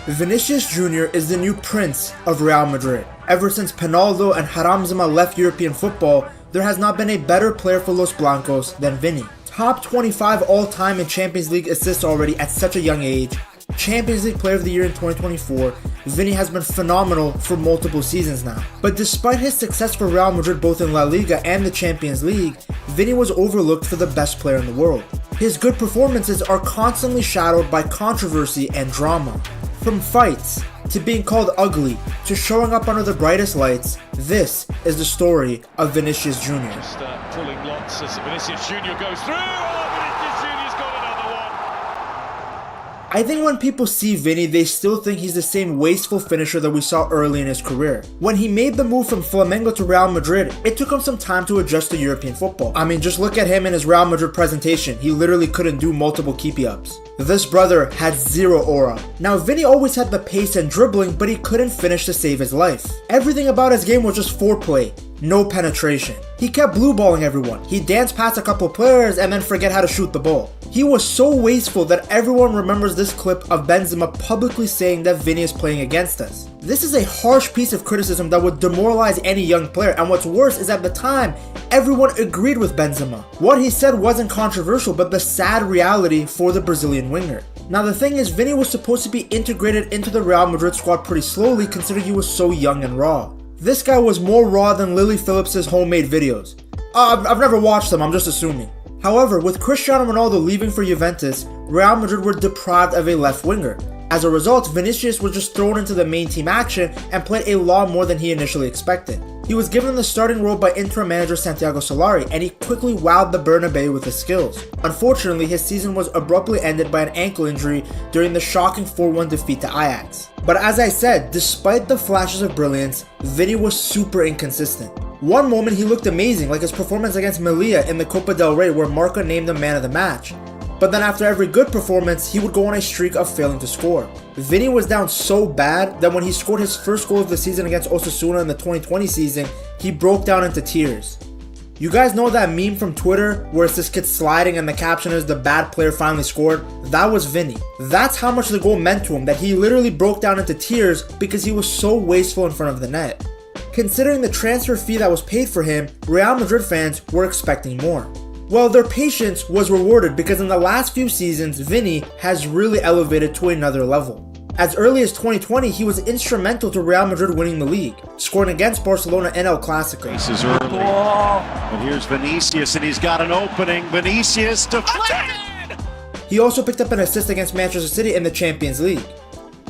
Vinícius Jr. is the new prince of Real Madrid. Ever since Pinaldo and Haramzema left European football, there has not been a better player for Los Blancos than Vini. Top 25 all-time in Champions League assists already at such a young age. Champions League Player of the Year in 2024, Vini has been phenomenal for multiple seasons now. But despite his success for Real Madrid both in La Liga and the Champions League, Vini was overlooked for the best player in the world. His good performances are constantly shadowed by controversy and drama. From fights, to being called ugly, to showing up under the brightest lights, this is the story of Vinícius Jr. Just pulling lots as Vinícius Jr goes through. Vinícius Jr.'s got another one. I think when people see Vini, they still think he's the same wasteful finisher that we saw early in his career. When he made the move from Flamengo to Real Madrid, it took him some time to adjust to European football. I mean, just look at him in his Real Madrid presentation. He literally couldn't do multiple keepy-ups. This brother had zero aura. Now, Vini always had the pace and dribbling, but he couldn't finish to save his life. Everything about his game was just foreplay, no penetration. He kept blue balling everyone. He danced past a couple players and then forget how to shoot the ball. He was so wasteful that everyone remembers this clip of Benzema publicly saying that Vini is playing against us. This is a harsh piece of criticism that would demoralize any young player, and what's worse is at the time, everyone agreed with Benzema. What he said wasn't controversial, but the sad reality for the Brazilian winger. Now the thing is, Vini was supposed to be integrated into the Real Madrid squad pretty slowly considering he was so young and raw. This guy was more raw than Lily Phillips's homemade videos. I've never watched them, I'm just assuming. However, with Cristiano Ronaldo leaving for Juventus, Real Madrid were deprived of a left winger. As a result, Vinícius was just thrown into the main team action and played a lot more than he initially expected. He was given the starting role by Inter manager Santiago Solari, and he quickly wowed the Bernabeu with his skills. Unfortunately, his season was abruptly ended by an ankle injury during the shocking 4-1 defeat to Ajax. But as I said, despite the flashes of brilliance, Vini was super inconsistent. One moment he looked amazing, like his performance against Melilla in the Copa del Rey where Marca named him man of the match. But then after every good performance, he would go on a streak of failing to score. Vini was down so bad that when he scored his first goal of the season against Osasuna in the 2020 season, he broke down into tears. You guys know that meme from Twitter where it's this kid sliding and the caption is "the bad player finally scored"? That was Vini. That's how much the goal meant to him, that he literally broke down into tears because he was so wasteful in front of the net. Considering the transfer fee that was paid for him, Real Madrid fans were expecting more. Well, their patience was rewarded because in the last few seasons, Vini has really elevated to another level. As early as 2020, he was instrumental to Real Madrid winning the league, scoring against Barcelona in El Clasico. This is early. And here's Vinícius, and he's got an opening. Vinícius deflected! He also picked up an assist against Manchester City in the Champions League.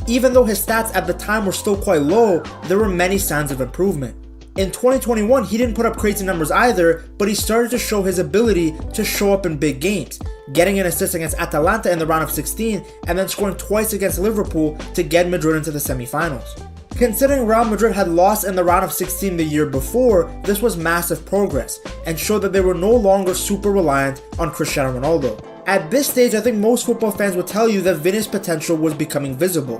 Even though his stats at the time were still quite low, there were many signs of improvement. In 2021, he didn't put up crazy numbers either, but he started to show his ability to show up in big games, getting an assist against Atalanta in the round of 16 and then scoring twice against Liverpool to get Madrid into the semi-finals. Considering Real Madrid had lost in the round of 16 the year before, this was massive progress and showed that they were no longer super reliant on Cristiano Ronaldo. At this stage, I think most football fans would tell you that Vini's potential was becoming visible.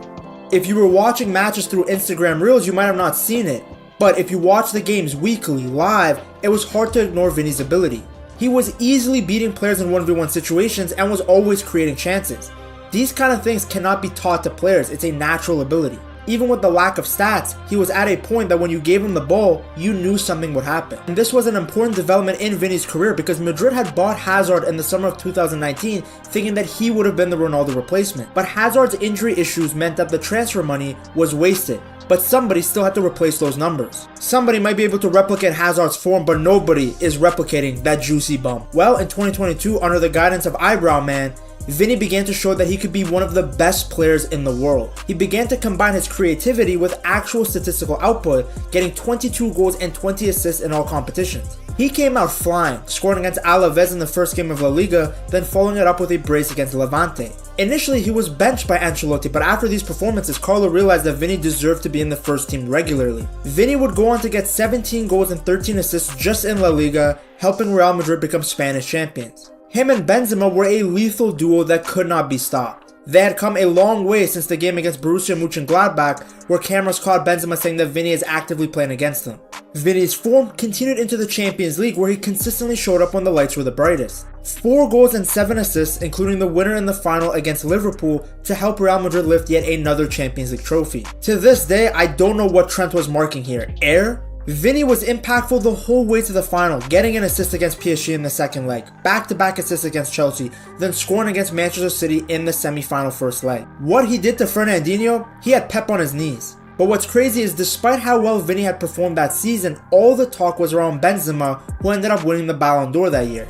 If you were watching matches through Instagram Reels, you might have not seen it. But if you watch the games weekly, live, it was hard to ignore Vini's ability. He was easily beating players in 1v1 situations and was always creating chances. These kind of things cannot be taught to players, it's a natural ability. Even with the lack of stats, he was at a point that when you gave him the ball, you knew something would happen. And this was an important development in Vini's career because Madrid had bought Hazard in the summer of 2019 thinking that he would have been the Ronaldo replacement. But Hazard's injury issues meant that the transfer money was wasted. But somebody still had to replace those numbers. Somebody might be able to replicate Hazard's form, but nobody is replicating that juicy bump. Well, in 2022, under the guidance of Eyebrow Man, Vini began to show that he could be one of the best players in the world. He began to combine his creativity with actual statistical output, getting 22 goals and 20 assists in all competitions. He came out flying, scoring against Alaves in the first game of La Liga, then following it up with a brace against Levante. Initially, he was benched by Ancelotti, but after these performances, Carlo realized that Vini deserved to be in the first team regularly. Vini would go on to get 17 goals and 13 assists just in La Liga, helping Real Madrid become Spanish champions. Him and Benzema were a lethal duo that could not be stopped. They had come a long way since the game against Borussia Mönchengladbach, where cameras caught Benzema saying that Vini is actively playing against them. Vini's form continued into the Champions League, where he consistently showed up when the lights were the brightest. 4 goals and 7 assists, including the winner in the final against Liverpool, to help Real Madrid lift yet another Champions League trophy. To this day, I don't know what Trent was marking here. Air? Vini was impactful the whole way to the final, getting an assist against PSG in the second leg, back-to-back assists against Chelsea, then scoring against Manchester City in the semi-final first leg. What he did to Fernandinho, he had Pep on his knees. But what's crazy is despite how well Vini had performed that season, all the talk was around Benzema, who ended up winning the Ballon d'Or that year.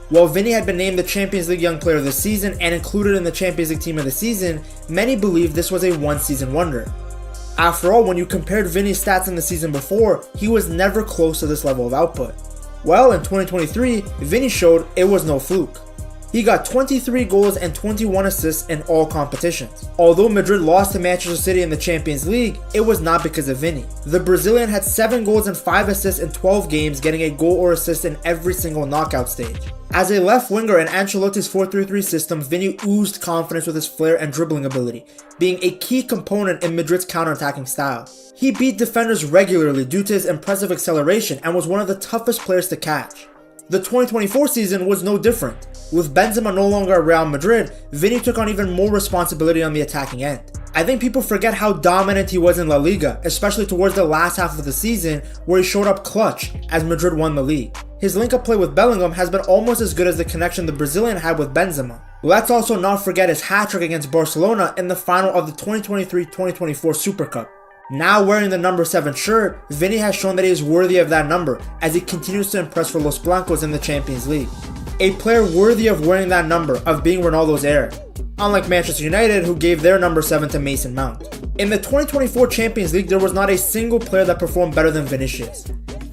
While Vini had been named the Champions League Young Player of the Season and included in the Champions League Team of the Season, many believed this was a one-season wonder. After all, when you compared Vini's stats in the season before, he was never close to this level of output. Well, in 2023, Vini showed it was no fluke. He got 23 goals and 21 assists in all competitions. Although Madrid lost to Manchester City in the Champions League, it was not because of Vini. The Brazilian had 7 goals and 5 assists in 12 games, getting a goal or assist in every single knockout stage. As a left winger in Ancelotti's 4-3-3 system, Vini oozed confidence with his flair and dribbling ability, being a key component in Madrid's counter-attacking style. He beat defenders regularly due to his impressive acceleration and was one of the toughest players to catch. The 2024 season was no different. With Benzema no longer at Real Madrid, Vini took on even more responsibility on the attacking end. I think people forget how dominant he was in La Liga, especially towards the last half of the season where he showed up clutch as Madrid won the league. His link-up play with Bellingham has been almost as good as the connection the Brazilian had with Benzema. Let's also not forget his hat-trick against Barcelona in the final of the 2023-2024 Super Cup. Now wearing the number 7 shirt, Vini has shown that he is worthy of that number as he continues to impress for Los Blancos in the Champions League. A player worthy of wearing that number, of being Ronaldo's heir, unlike Manchester United, who gave their number 7 to Mason Mount. In the 2024 Champions League, there was not a single player that performed better than Vinicius.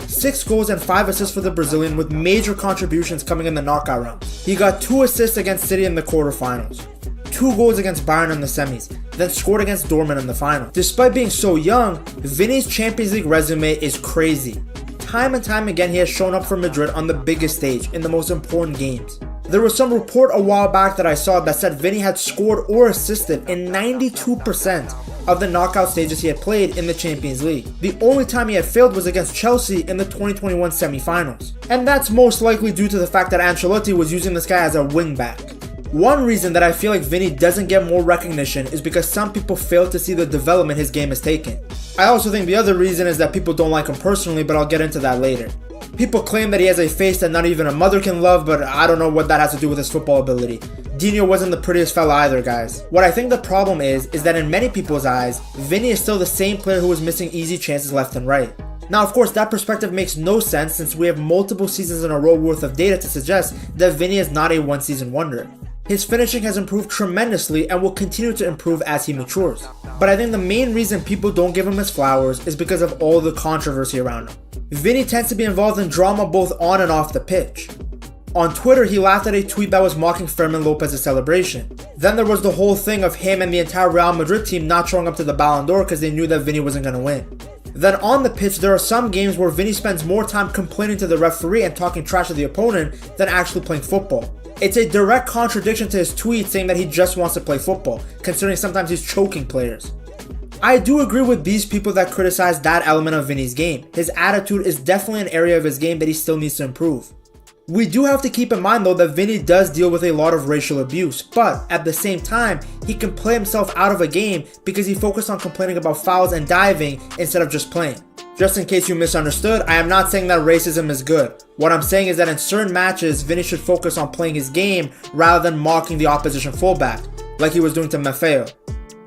6 goals and 5 assists for the Brazilian, with major contributions coming in the knockout round. He got 2 assists against City in the quarterfinals, 2 goals against Bayern in the semis, then scored against Dortmund in the final. Despite being so young, Vini's Champions League resume is crazy. Time and time again, he has shown up for Madrid on the biggest stage in the most important games. There was some report a while back that I saw that said Vini had scored or assisted in 92% of the knockout stages he had played in the Champions League. The only time he had failed was against Chelsea in the 2021 semi-finals. And that's most likely due to the fact that Ancelotti was using this guy as a wingback. One reason that I feel like Vini doesn't get more recognition is because some people fail to see the development his game has taken. I also think the other reason is that people don't like him personally, but I'll get into that later. People claim that he has a face that not even a mother can love, but I don't know what that has to do with his football ability. Dino wasn't the prettiest fella either, guys. What I think the problem is that in many people's eyes, Vini is still the same player who was missing easy chances left and right. Now, of course, that perspective makes no sense since we have multiple seasons in a row worth of data to suggest that Vini is not a one-season wonder. His finishing has improved tremendously and will continue to improve as he matures. But I think the main reason people don't give him his flowers is because of all the controversy around him. Vini tends to be involved in drama both on and off the pitch. On Twitter, he laughed at a tweet that was mocking Fermin Lopez's celebration. Then there was the whole thing of him and the entire Real Madrid team not showing up to the Ballon d'Or because they knew that Vini wasn't going to win. Then on the pitch, there are some games where Vini spends more time complaining to the referee and talking trash to the opponent than actually playing football. It's a direct contradiction to his tweet saying that he just wants to play football, considering sometimes he's choking players. I do agree with these people that criticize that element of Vini's game. His attitude is definitely an area of his game that he still needs to improve. We do have to keep in mind though that Vini does deal with a lot of racial abuse, but at the same time, he can play himself out of a game because he focused on complaining about fouls and diving instead of just playing. Just in case you misunderstood, I am not saying that racism is good. What I'm saying is that in certain matches, Vini should focus on playing his game rather than mocking the opposition fullback, like he was doing to Maffeo.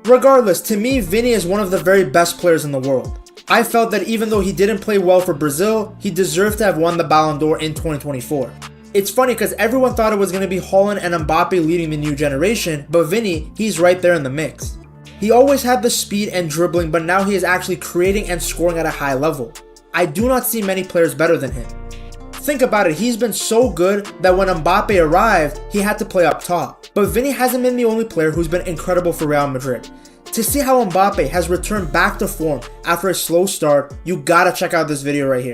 Regardless, to me, Vini is one of the very best players in the world. I felt that even though he didn't play well for Brazil, he deserved to have won the Ballon d'Or in 2024. It's funny because everyone thought it was going to be Haaland and Mbappe leading the new generation, but Vini, he's right there in the mix. He always had the speed and dribbling, but now he is actually creating and scoring at a high level. I do not see many players better than him. Think about it, he's been so good that when Mbappe arrived, he had to play up top. But Vini hasn't been the only player who's been incredible for Real Madrid. To see how Mbappe has returned back to form after a slow start, you gotta check out this video right here.